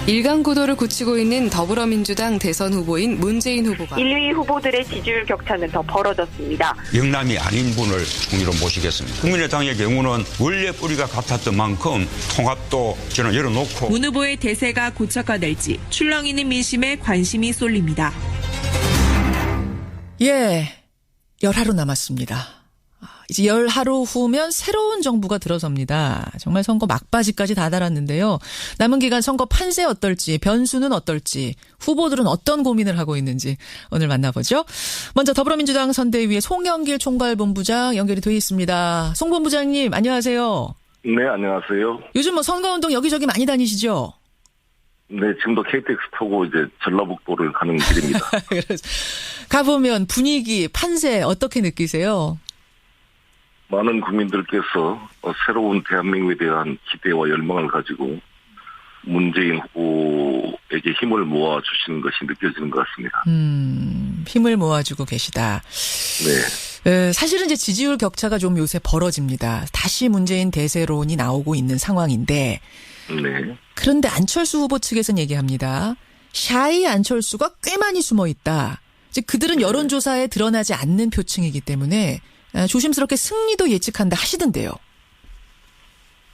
일강구도를 굳히고 있는 더불어민주당 대선 후보인 문재인 후보가 1위 후보들의 지지율 격차는 더 벌어졌습니다. 영남이 아닌 분을 총리로 모시겠습니다. 국민의당의 경우는 원래 뿌리가 같았던 만큼 통합도 저는 열어놓고 문 후보의 대세가 고착화될지 출렁이는 민심에 관심이 쏠립니다. 예, 열하루 남았습니다. 이제 열하루 후면 새로운 정부가 들어섭니다. 정말 선거 막바지까지 다다랐는데요. 남은 기간 선거 판세 어떨지, 변수는 어떨지, 후보들은 어떤 고민을 하고 있는지 오늘 만나보죠. 먼저 더불어민주당 선대위의 송영길 총괄본부장 연결이 돼 있습니다. 송 본부장님 안녕하세요. 네, 안녕하세요. 요즘 선거운동 여기저기 많이 다니시죠? 네, 지금도 KTX 타고 이제 전라북도를 가는 길입니다. 가보면 분위기, 판세 어떻게 느끼세요? 많은 국민들께서 새로운 대한민국에 대한 기대와 열망을 가지고 문재인 후보에게 힘을 모아주시는 것이 느껴지는 것 같습니다. 힘을 모아주고 계시다. 네. 사실은 이제 지지율 격차가 좀 요새 벌어집니다. 다시 문재인 대세론이 나오고 있는 상황인데. 네. 그런데 안철수 후보 측에서는 얘기합니다. 샤이 안철수가 꽤 많이 숨어 있다. 즉 그들은 여론조사에 드러나지 않는 표층이기 때문에 조심스럽게 승리도 예측한다 하시던데요.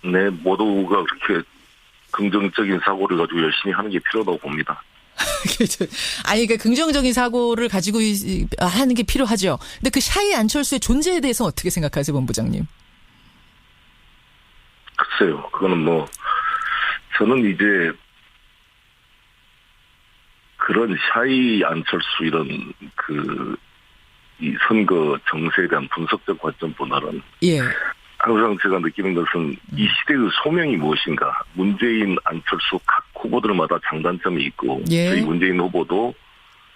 네, 모두가 그렇게 긍정적인 사고를 가지고 열심히 하는 게 필요하다고 봅니다. 아니, 그러니까 긍정적인 사고를 가지고 하는 게 필요하죠. 근데 그 샤이 안철수의 존재에 대해서 어떻게 생각하세요, 본부장님? 글쎄요, 그거는 저는 이제 그런 샤이 안철수 이런 이 선거 정세에 대한 분석적 관점보다는 예. 항상 제가 느끼는 것은 이 시대의 소명이 무엇인가. 문재인, 안철수 각 후보들마다 장단점이 있고 예. 저희 문재인 후보도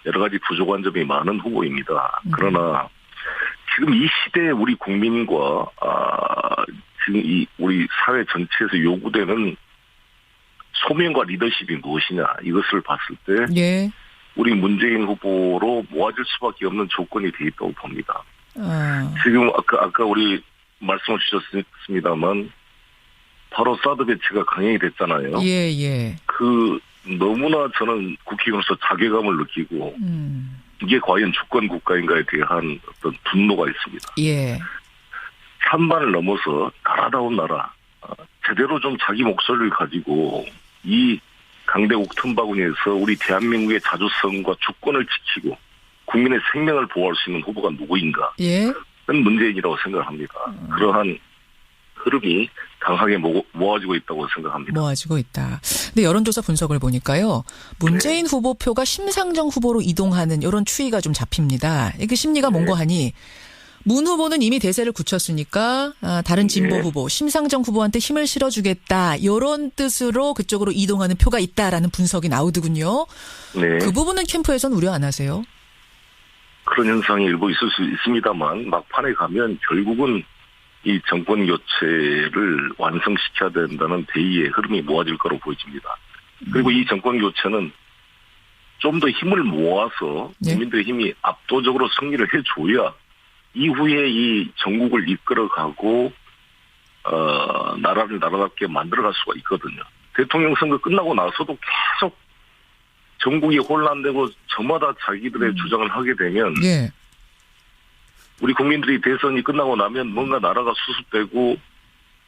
여러 가지 부족한 점이 많은 후보입니다. 그러나 지금 이 시대에 우리 국민과 지금 우리 사회 전체에서 요구되는 소명과 리더십이 무엇이냐 이것을 봤을 때 예. 우리 문재인 후보로 모아질 수밖에 없는 조건이 돼 있다고 봅니다. 지금 아까 우리 말씀을 주셨습니다만 바로 사드 배치가 강행이 됐잖아요. 예, 예. 너무나 저는 국회의원으로서 자괴감을 느끼고 이게 과연 주권 국가인가에 대한 어떤 분노가 있습니다. 예. 찬반을 넘어서 나라다운 나라, 제대로 좀 자기 목소리를 가지고 이 강대국 틈바구니에서 우리 대한민국의 자주성과 주권을 지키고 국민의 생명을 보호할 수 있는 후보가 누구인가? 예. 그건 문재인이라고 생각합니다. 그러한 흐름이 강하게 모아지고 있다고 생각합니다. 모아지고 있다. 근데 여론조사 분석을 보니까요. 문재인 후보표가 심상정 후보로 이동하는 이런 추이가 좀 잡힙니다. 그 심리가 뭔고 하니 문 후보는 이미 대세를 굳혔으니까 다른 진보 후보, 심상정 후보한테 힘을 실어주겠다. 이런 뜻으로 그쪽으로 이동하는 표가 있다라는 분석이 나오더군요. 네. 그 부분은 캠프에서는 우려 안 하세요? 그런 현상이 일부 있을 수 있습니다만 막판에 가면 결국은 이 정권 교체를 완성시켜야 된다는 대의의 흐름이 모아질 거로 보여집니다. 그리고 이 정권 교체는 좀 더 힘을 모아서 국민들의 힘이 압도적으로 승리를 해줘야 이후에 이 전국을 이끌어가고 나라를 나라답게 만들어갈 수가 있거든요. 대통령 선거 끝나고 나서도 계속 전국이 혼란되고 저마다 자기들의 주장을 하게 되면 우리 국민들이 대선이 끝나고 나면 뭔가 나라가 수습되고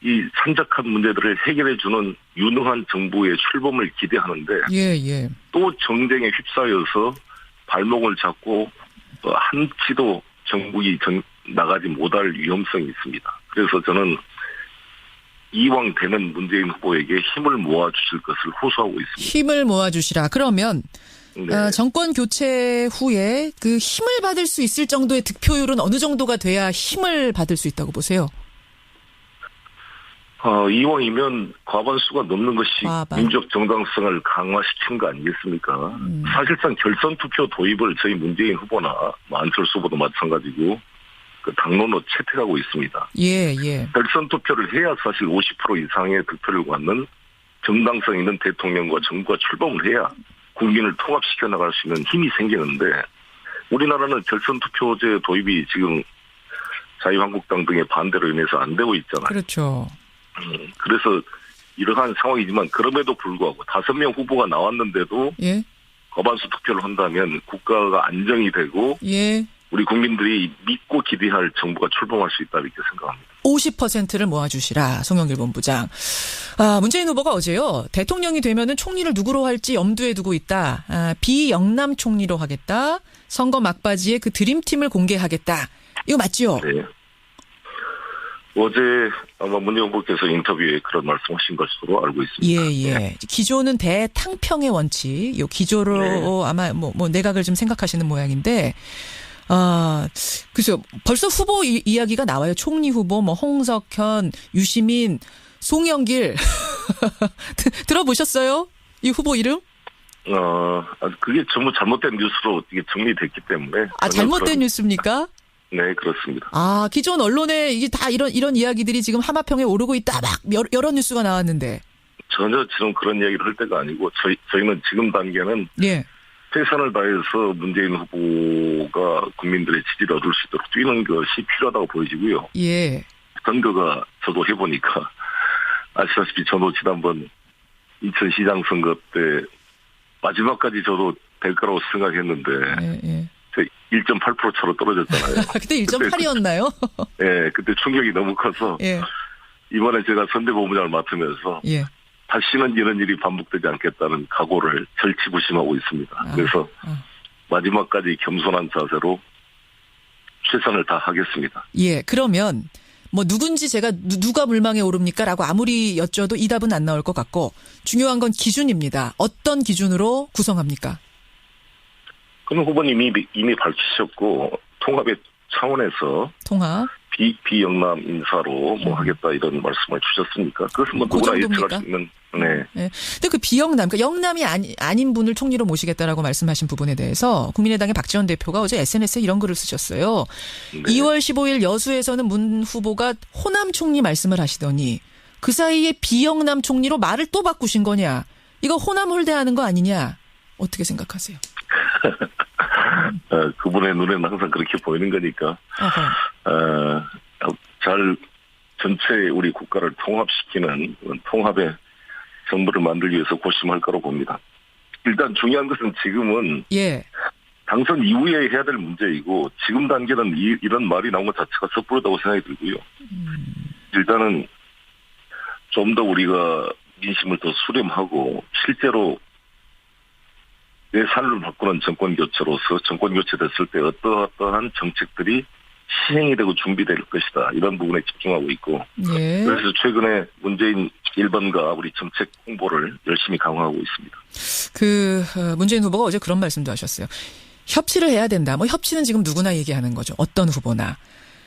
이 산적한 문제들을 해결해주는 유능한 정부의 출범을 기대하는데 또 정쟁에 휩싸여서 발목을 잡고 한치도 정국이 나가지 못할 위험성이 있습니다. 그래서 저는 이왕 되는 문재인 후보에게 힘을 모아주실 것을 호소하고 있습니다. 힘을 모아주시라. 그러면 정권 교체 후에 그 힘을 받을 수 있을 정도의 득표율은 어느 정도가 돼야 힘을 받을 수 있다고 보세요? 이왕이면 과반수가 넘는 것이 민족 정당성을 강화시킨 거 아니겠습니까? 사실상 결선 투표 도입을 저희 문재인 후보나 안철수 후보도 마찬가지고 당론으로 채택하고 있습니다. 결선 투표를 해야 사실 50% 이상의 득표를 받는 정당성 있는 대통령과 정부가 출범을 해야 국민을 통합시켜 나갈 수 있는 힘이 생기는데 우리나라는 결선 투표제 도입이 지금 자유한국당 등의 반대로 인해서 안 되고 있잖아요. 그렇죠. 그래서 이러한 상황이지만 그럼에도 불구하고 5명 후보가 나왔는데도 예. 과반수 투표를 한다면 국가가 안정이 되고 예. 우리 국민들이 믿고 기대할 정부가 출범할 수 있다 이렇게 생각합니다. 50%를 모아주시라, 송영길 본부장. 문재인 후보가 어제요, 대통령이 되면은 총리를 누구로 할지 염두에 두고 있다. 비영남 총리로 하겠다. 선거 막바지에 그 드림팀을 공개하겠다. 이거 맞죠? 네. 어제 아마 문재인 후보께서 인터뷰에 그런 말씀하신 것으로 알고 있습니다. 예. 네. 기조는 대탕평의 원칙. 요 기조로 네. 아마 뭐 내각을 좀 생각하시는 모양인데, 글쎄요. 벌써 후보 이야기가 나와요. 총리 후보, 뭐 홍석현, 유시민, 송영길. 들어보셨어요? 이 후보 이름? 그게 전부 잘못된 뉴스로 이게 정리됐기 때문에. 잘못된 뉴스입니까? 네, 그렇습니다. 기존 언론에 이게 다 이런 이야기들이 지금 하마평에 오르고 있다. 막 여러 뉴스가 나왔는데. 전혀 지금 그런 이야기를 할 때가 아니고 저희는 지금 단계는 예. 최선을 다해서 문재인 후보가 국민들의 지지를 얻을 수 있도록 뛰는 것이 필요하다고 보여지고요. 예. 선거가 저도 해보니까 아시다시피 저도 지난번 인천시장 선거 때 마지막까지 저도 될 거라고 생각했는데 예. 1.8% 차로 떨어졌잖아요. 그때 1.8이었나요? 네, 그때 충격이 너무 커서 예. 이번에 제가 선대본부장을 맡으면서 예. 다시는 이런 일이 반복되지 않겠다는 각오를 절치부심하고 있습니다. 그래서 마지막까지 겸손한 자세로 최선을 다하겠습니다. 예, 그러면 뭐 누군지 제가 누가 물망에 오릅니까? 라고 아무리 여쭤도 이 답은 안 나올 것 같고 중요한 건 기준입니다. 어떤 기준으로 구성합니까? 그럼 후보님이 이미 밝히셨고 통합의 차원에서 통합. 비영남 인사로 뭐 하겠다 이런 말씀을 주셨으니까 그것은 뭐 누구나 예측할 수 있는. 네. 근데 그 비영남, 그러니까 영남이 아닌 분을 총리로 모시겠다라고 말씀하신 부분에 대해서 국민의당의 박지원 대표가 어제 SNS에 이런 글을 쓰셨어요. 네. 2월 15일 여수에서는 문 후보가 호남 총리 말씀을 하시더니 그 사이에 비영남 총리로 말을 또 바꾸신 거냐. 이거 호남 홀대하는 거 아니냐. 어떻게 생각하세요? 그분의 눈에는 항상 그렇게 보이는 거니까 잘 전체 우리 국가를 통합시키는 통합의 정부를 만들기 위해서 고심할 거라고 봅니다. 일단 중요한 것은 지금은 예. 당선 이후에 해야 될 문제이고 지금 단계는 이런 말이 나온 것 자체가 섣부르다고 생각이 들고요. 일단은 좀 더 우리가 민심을 더 수렴하고 실제로 내 삶을 바꾸는 정권교체로서 정권교체됐을 때 어떠한 정책들이 시행이 되고 준비될 것이다. 이런 부분에 집중하고 있고 예. 그래서 최근에 문재인 1번과 우리 정책 홍보를 열심히 강화하고 있습니다. 문재인 후보가 어제 그런 말씀도 하셨어요. 협치를 해야 된다. 뭐 협치는 지금 누구나 얘기하는 거죠. 어떤 후보나.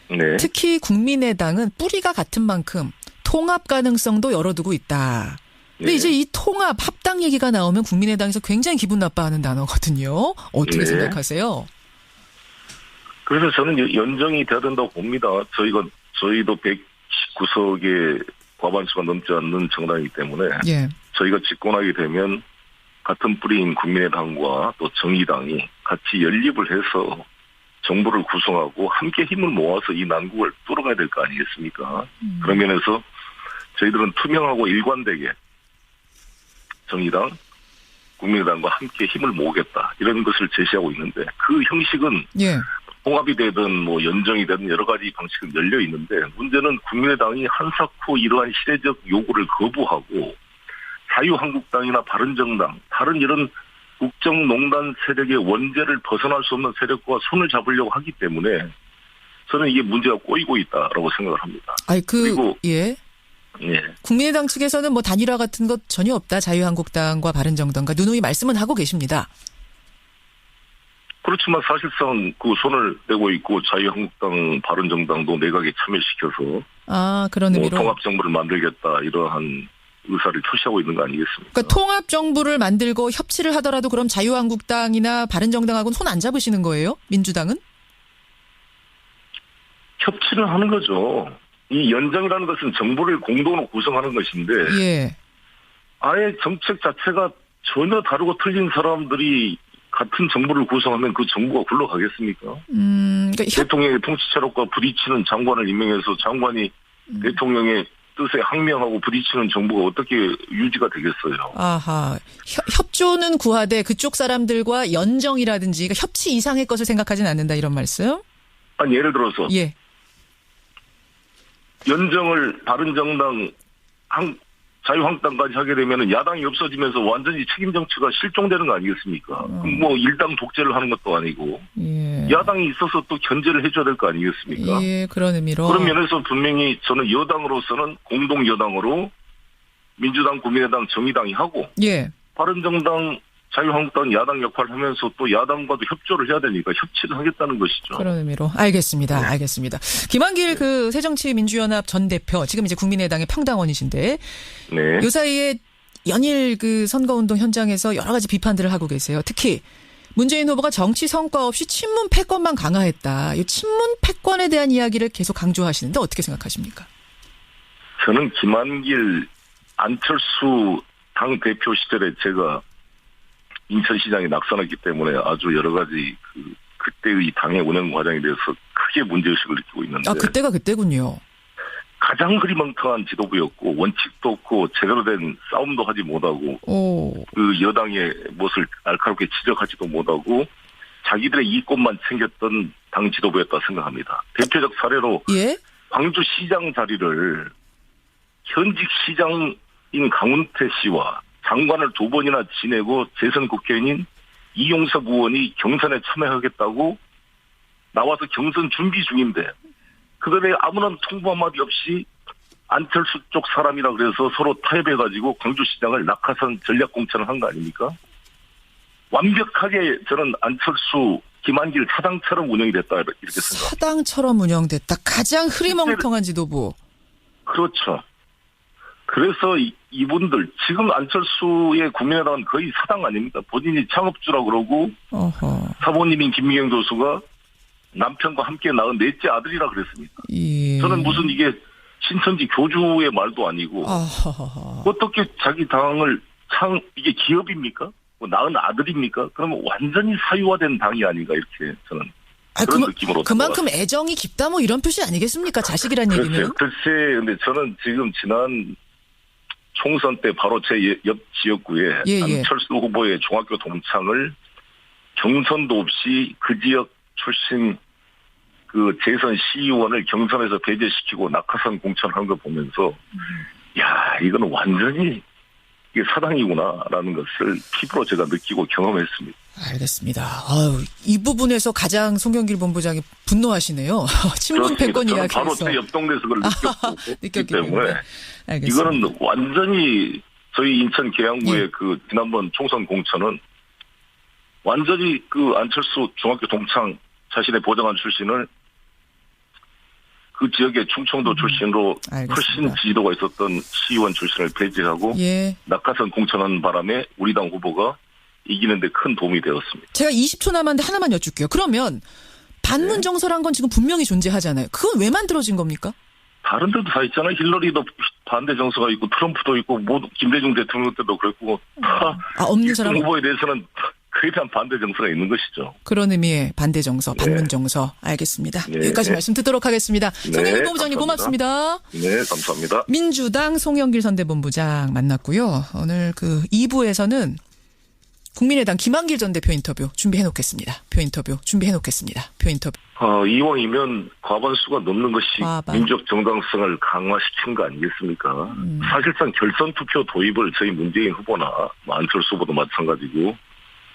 네. 특히 국민의당은 뿌리가 같은 만큼 통합 가능성도 열어두고 있다. 근데 네. 이제 이 통합, 합당 얘기가 나오면 국민의당에서 굉장히 기분 나빠하는 단어거든요. 어떻게 네. 생각하세요? 그래서 저는 연정이 돼야 된다고 봅니다. 저희도 119석의 과반수가 넘지 않는 정당이기 때문에 예. 저희가 집권하게 되면 같은 뿌리인 국민의당과 또 정의당이 같이 연립을 해서 정부를 구성하고 함께 힘을 모아서 이 난국을 뚫어가야 될 거 아니겠습니까? 그런 면에서 저희들은 투명하고 일관되게 정의당, 국민의당과 함께 힘을 모으겠다 이런 것을 제시하고 있는데 그 형식은 예. 통합이 되든 뭐 연정이 되든 여러 가지 방식은 열려 있는데 문제는 국민의당이 한사코 이러한 시대적 요구를 거부하고 자유한국당이나 바른정당 다른 이런 국정농단 세력의 원죄를 벗어날 수 없는 세력과 손을 잡으려고 하기 때문에 저는 이게 문제가 꼬이고 있다라고 생각을 합니다. 그리고 예. 예. 국민의당 측에서는 뭐 단일화 같은 것 전혀 없다. 자유한국당과 바른정당과 누누이 말씀은 하고 계십니다. 그렇지만 사실상 그 손을 떼고 있고 자유한국당, 바른정당도 내각에 참여시켜서 그런 의미로 통합정부를 만들겠다 이러한 의사를 표시하고 있는 거 아니겠습니까? 그러니까 통합정부를 만들고 협치를 하더라도 그럼 자유한국당이나 바른정당하고는 손 안 잡으시는 거예요? 민주당은? 협치를 하는 거죠. 이 연정이라는 것은 정부를 공동으로 구성하는 것인데 예. 아예 정책 자체가 전혀 다르고 틀린 사람들이 같은 정부를 구성하면 그 정부가 굴러가겠습니까? 그러니까 대통령의 통치 체력과 부딪히는 장관을 임명해서 장관이 대통령의 뜻에 항명하고 부딪히는 정부가 어떻게 유지가 되겠어요. 아하. 협조는 구하되 그쪽 사람들과 연정이라든지 그러니까 협치 이상의 것을 생각하진 않는다 이런 말씀? 아니 예를 들어서 예. 연정을 바른정당 자유한국당까지 하게 되면 야당이 없어지면서 완전히 책임 정치가 실종되는 거 아니겠습니까? 그럼 뭐 일당 독재를 하는 것도 아니고 예. 야당이 있어서 또 견제를 해줘야 될 거 아니겠습니까? 예, 그런 의미로. 그런 면에서 분명히 저는 여당으로서는 공동 여당으로 민주당, 국민의당, 정의당이 하고 예. 바른정당, 자유한국당 야당 역할을 하면서 또 야당과도 협조를 해야 되니까 협치를 하겠다는 것이죠. 그런 의미로. 알겠습니다. 네. 알겠습니다. 김한길 그 새정치민주연합 전 대표, 지금 이제 국민의당의 평당원이신데, 네. 요 사이에 연일 그 선거운동 현장에서 여러 가지 비판들을 하고 계세요. 특히 문재인 후보가 정치 성과 없이 친문 패권만 강화했다. 이 친문 패권에 대한 이야기를 계속 강조하시는데 어떻게 생각하십니까? 저는 김한길, 안철수 당 대표 시절에 제가 인천시장에 낙선했기 때문에 아주 여러 가지 그때의 당의 운영 과정에 대해서 크게 문제의식을 느끼고 있는데. 아, 그때가 그때군요. 가장 흐리멍텅한 지도부였고 원칙도 없고 제대로 된 싸움도 하지 못하고 그 여당의 무엇을 날카롭게 지적하지도 못하고 자기들의 이익권만 챙겼던 당 지도부였다 생각합니다. 대표적 사례로 예? 광주시장 자리를 현직 시장인 강훈태 씨와 장관을 2번이나 지내고 재선 국회의원인 이용석 의원이 경선에 참여하겠다고 나와서 경선 준비 중인데 그들의 아무런 통보 한마디 없이 안철수 쪽 사람이라 그래서 서로 타협해가지고 광주시장을 낙하산 전략 공천을 한 거 아닙니까? 완벽하게 저는 안철수, 김한길 사당처럼 운영이 됐다 이렇게 생각합니다. 사당처럼 운영됐다. 가장 흐리멍텅한 지도부. 그렇죠. 그래서 이분들 지금 안철수의 국민의당은 거의 사당 아닙니까? 본인이 창업주라고 그러고 사모님인 김미경 교수가 남편과 함께 낳은 넷째 아들이라 그랬습니다. 예. 저는 무슨 이게 신천지 교주의 말도 아니고 어떻게 자기 당을 이게 기업입니까? 뭐 낳은 아들입니까? 그러면 완전히 사유화된 당이 아닌가 이렇게 저는 그런 느낌으로 그만큼 애정이 깊다 뭐 이런 표시 아니겠습니까? 자식이란 얘기는. 글쎄 근데 저는 지금 지난 총선 때 바로 제 옆 지역구에 안철수 후보의 중학교 동창을 경선도 없이 그 지역 출신 그 재선 시의원을 경선에서 배제시키고 낙하산 공천한 거 보면서 야 이거는 완전히 이게 사당이구나라는 것을 피부로 제가 느끼고 경험했습니다. 알겠습니다. 아유, 이 부분에서 가장 송영길 본부장이 분노하시네요. 친문 패권 이야기에서. 바로 제 옆 동네에서 그걸 느꼈기 때문에 알겠습니다. 이거는 완전히 저희 인천 계양구의 그 지난번 총선 공천은 완전히 그 안철수 중학교 동창 자신의 보좌관 출신을 그 지역의 충청도 출신으로 훨씬 지지도가 있었던 시의원 출신을 배제하고 낙하산 공천한 바람에 우리 당 후보가 이기는데 큰 도움이 되었습니다. 제가 20초 남았는데 하나만 여쭐게요. 그러면 반문 정서란 건 지금 분명히 존재하잖아요. 그건 왜 만들어진 겁니까? 다른 데도 다 있잖아요. 힐러리도 반대 정서가 있고 트럼프도 있고 모두 김대중 대통령 때도 그랬고 다 없는 사람 후보에 대해서는 그에 대한 반대 정서가 있는 것이죠. 그런 의미의 반대 정서, 반문 정서. 알겠습니다. 여기까지 말씀 듣도록 하겠습니다. 송영길 본부장님 고맙습니다. 네, 감사합니다. 민주당 송영길 선대본부장 만났고요. 오늘 그 2부에서는 국민의당 김한길 전 대표 인터뷰 준비해놓겠습니다. 이왕이면 과반수가 넘는 것이 민족 정당성을 강화시킨 거 아니겠습니까? 사실상 결선 투표 도입을 저희 문재인 후보나 안철수 후보도 마찬가지고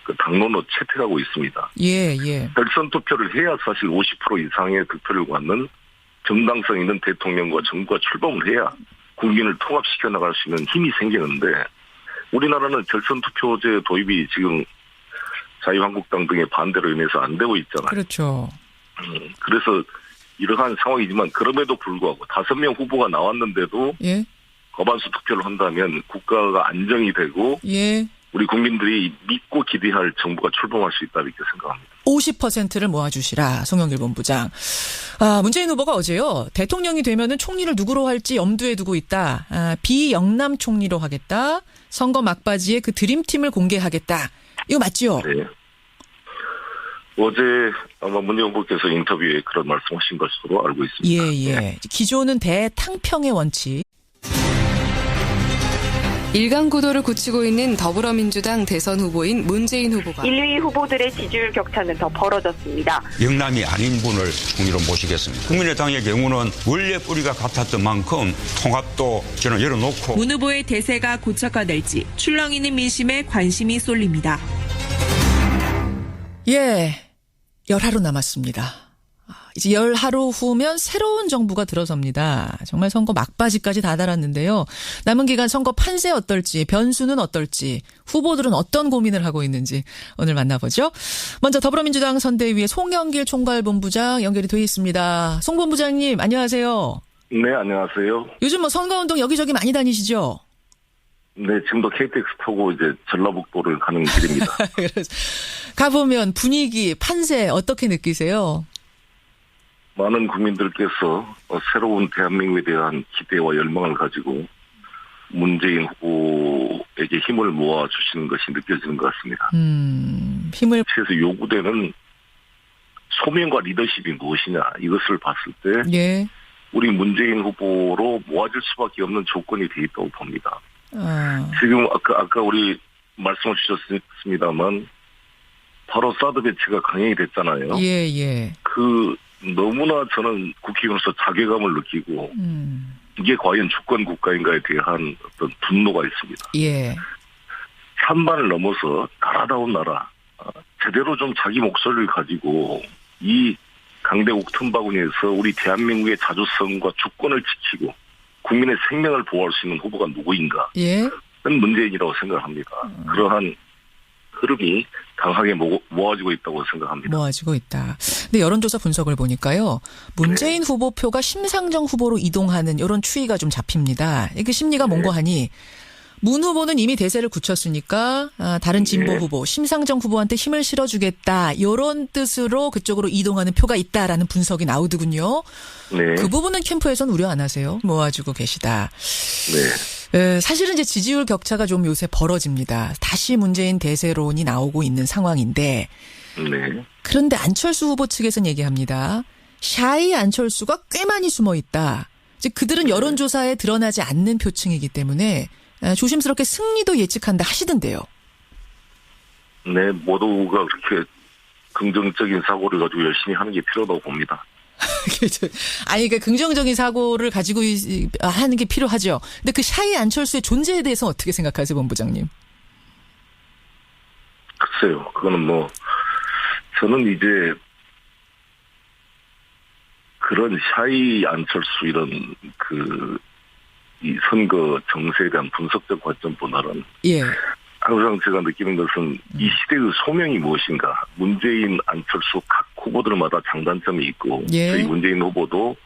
그 당론으로 채택하고 있습니다. 결선 투표를 해야 사실 50% 이상의 득표를 갖는 정당성 있는 대통령과 정부가 출범을 해야 국민을 통합시켜 나갈 수 있는 힘이 생기는데 우리나라는 결선 투표제 도입이 지금 자유한국당 등의 반대로 인해서 안 되고 있잖아요. 그렇죠. 그래서 이러한 상황이지만 그럼에도 불구하고 5명 후보가 나왔는데도 과반수 투표를 한다면 국가가 안정이 되고 우리 국민들이 믿고 기대할 정부가 출범할 수 있다 이렇게 생각합니다. 50%를 모아주시라 송영길 본부장. 문재인 후보가 어제요. 대통령이 되면은 총리를 누구로 할지 염두에 두고 있다. 비영남 총리로 하겠다. 선거 막바지에 그 드림팀을 공개하겠다. 이거 맞죠? 네. 어제 아마 문재인 후보께서 인터뷰에 그런 말씀하신 것으로 알고 있습니다. 기조는 대탕평의 원칙. 일강구도를 굳히고 있는 더불어민주당 대선 후보인 문재인 후보가 1, 2위 후보들의 지지율 격차는 더 벌어졌습니다. 영남이 아닌 분을 국민으로 모시겠습니다. 국민의당의 경우는 원래 뿌리가 같았던 만큼 통합도 저는 열어놓고 문 후보의 대세가 고착화될지 출렁이는 민심에 관심이 쏠립니다. 예, 열하루 남았습니다. 이제 열하루 후면 새로운 정부가 들어섭니다. 정말 선거 막바지까지 다다랐는데요. 남은 기간 선거 판세 어떨지, 변수는 어떨지, 후보들은 어떤 고민을 하고 있는지 오늘 만나보죠. 먼저 더불어민주당 선대위의 송영길 총괄본부장 연결이 돼 있습니다. 송 본부장님 안녕하세요. 네, 안녕하세요. 요즘 뭐 선거운동 여기저기 많이 다니시죠? 네, 지금도 KTX 타고 이제 전라북도를 가는 길입니다. 가보면 분위기, 판세 어떻게 느끼세요? 많은 국민들께서 새로운 대한민국에 대한 기대와 열망을 가지고 문재인 후보에게 힘을 모아주시는 것이 느껴지는 것 같습니다. 힘을. 그래서 요구되는 소명과 리더십이 무엇이냐 이것을 봤을 때 예. 우리 문재인 후보로 모아질 수밖에 없는 조건이 돼 있다고 봅니다. 지금 아까 우리 말씀을 주셨습니다만 바로 사드 배치가 강행이 됐잖아요. 예, 예. 너무나 저는 국회의원으로서 자괴감을 느끼고 이게 과연 주권 국가인가에 대한 어떤 분노가 있습니다. 예. 찬반을 넘어서 나라다운 나라, 제대로 좀 자기 목소리를 가지고 이 강대국 틈바구니에서 우리 대한민국의 자주성과 주권을 지키고 국민의 생명을 보호할 수 있는 후보가 누구인가? 예. 그건 문재인이라고 생각합니다. 그러한 흐름이 강하게 모아지고 있다고 생각합니다. 모아지고 있다. 근데 여론조사 분석을 보니까요. 문재인 네. 후보표가 심상정 후보로 이동하는 이런 추이가 좀 잡힙니다. 그 심리가 뭔고 하니 문 후보는 이미 대세를 굳혔으니까 다른 진보 네. 후보, 심상정 후보한테 힘을 실어주겠다. 이런 뜻으로 그쪽으로 이동하는 표가 있다라는 분석이 나오더군요. 네. 그 부분은 캠프에서는 우려 안 하세요? 모아주고 계시다. 네. 사실은 이제 지지율 격차가 좀 요새 벌어집니다. 다시 문재인 대세론이 나오고 있는 상황인데. 네. 그런데 안철수 후보 측에서는 얘기합니다. 샤이 안철수가 꽤 많이 숨어 있다. 이제 그들은 여론조사에 드러나지 않는 표층이기 때문에 조심스럽게 승리도 예측한다 하시던데요. 네, 모두가 그렇게 긍정적인 사고를 가지고 열심히 하는 게 필요하다고 봅니다. 아니, 그러니까 긍정적인 사고를 가지고 하는 게 필요하죠. 근데 그 샤이 안철수의 존재에 대해서 어떻게 생각하세요, 본부장님? 글쎄요, 그거는 저는 이제 그런 샤이 안철수 이런 이 선거 정세에 대한 분석적 관점보다는 예. 항상 제가 느끼는 것은 이 시대의 소명이 무엇인가. 문재인, 안철수 각 후보들마다 장단점이 있고 예. 저희 문재인 후보도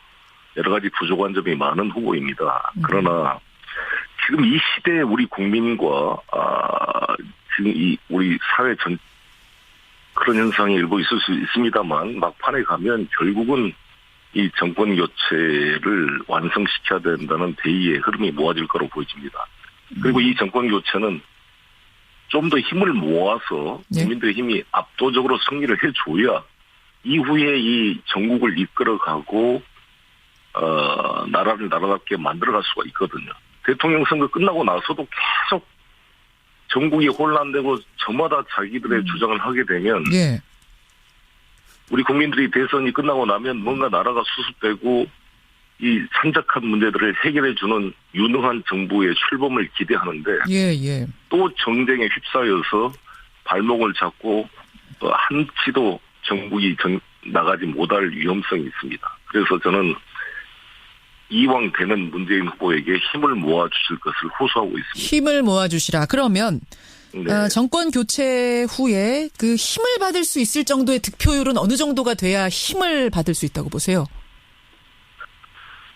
여러 가지 부족한 점이 많은 후보입니다. 그러나 지금 이 시대에 우리 국민과 지금 우리 사회 전 그런 현상이 일부 있을 수 있습니다만 막판에 가면 결국은 이 정권 교체를 완성시켜야 된다는 대의의 흐름이 모아질 거로 보여집니다. 그리고 이 정권 교체는 좀 더 힘을 모아서 국민들의 힘이 압도적으로 승리를 해줘야 이후에 이 전국을 이끌어가고 나라를 나라답게 만들어갈 수가 있거든요. 대통령 선거 끝나고 나서도 계속 전국이 혼란되고 저마다 자기들의 주장을 하게 되면 예. 우리 국민들이 대선이 끝나고 나면 뭔가 나라가 수습되고 이 산적한 문제들을 해결해주는 유능한 정부의 출범을 기대하는데 예. 또 정쟁에 휩싸여서 발목을 잡고 한치도 전국이 나가지 못할 위험성이 있습니다. 그래서 저는 이왕 되는 문재인 후보에게 힘을 모아주실 것을 호소하고 있습니다. 힘을 모아주시라. 그러면 네. 정권 교체 후에 그 힘을 받을 수 있을 정도의 득표율은 어느 정도가 돼야 힘을 받을 수 있다고 보세요?